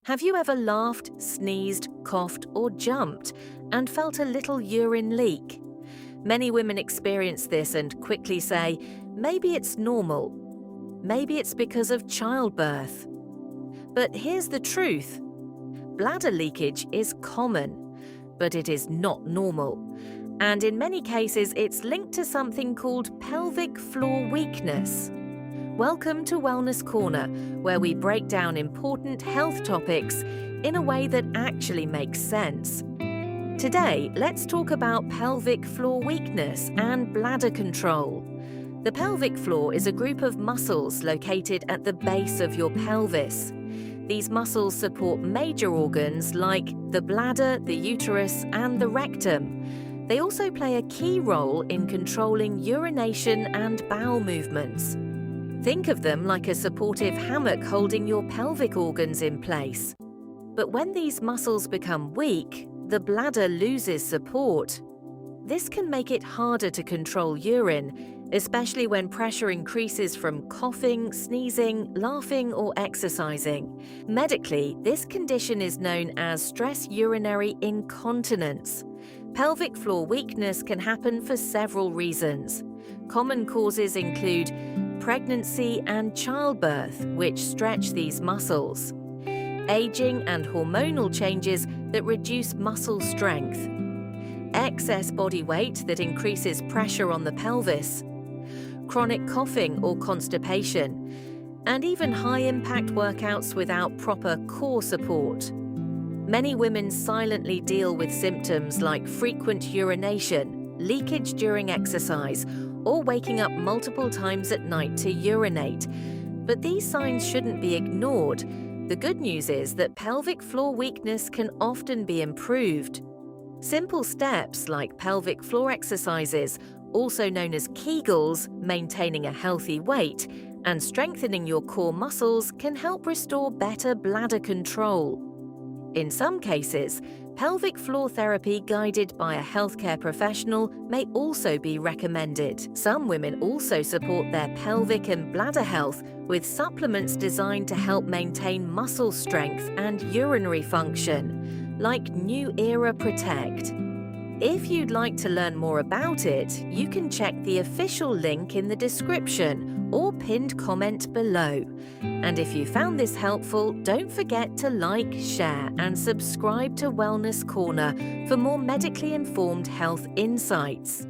Have you ever laughed, sneezed, coughed, or jumped and felt a little urine leak? Many women experience this and quickly say, maybe it's normal. Maybe it's because of childbirth. But here's the truth. Bladder leakage is common, but it is not normal. And in many cases, it's linked to something called pelvic floor weakness. Welcome to Wellness Corner, where we break down important health topics in a way that actually makes sense. Today, let's talk about pelvic floor weakness and bladder control. The pelvic floor is a group of muscles located at the base of your pelvis. These muscles support major organs like the bladder, the uterus, and the rectum. They also play a key role in controlling urination and bowel movements. Think of them like a supportive hammock holding your pelvic organs in place. But when these muscles become weak, the bladder loses support. This can make it harder to control urine, especially when pressure increases from coughing, sneezing, laughing, or exercising. Medically, this condition is known as stress urinary incontinence. Pelvic floor weakness can happen for several reasons. Common causes include pregnancy and childbirth, which stretch these muscles, aging and hormonal changes that reduce muscle strength, excess body weight that increases pressure on the pelvis, chronic coughing or constipation, and even high-impact workouts without proper core support. Many women silently deal with symptoms like frequent urination, leakage during exercise, or waking up multiple times at night to urinate. But these signs shouldn't be ignored. The good news is that pelvic floor weakness can often be improved. Simple steps like pelvic floor exercises, also known as Kegels, maintaining a healthy weight, and strengthening your core muscles can help restore better bladder control. In some cases, pelvic floor therapy guided by a healthcare professional may also be recommended. Some women also support their pelvic and bladder health with supplements designed to help maintain muscle strength and urinary function, like New Era Protect. If you'd like to learn more about it, you can check the official link in the description or pinned comment below. And if you found this helpful, don't forget to like, share, and subscribe to Wellness Corner for more medically informed health insights.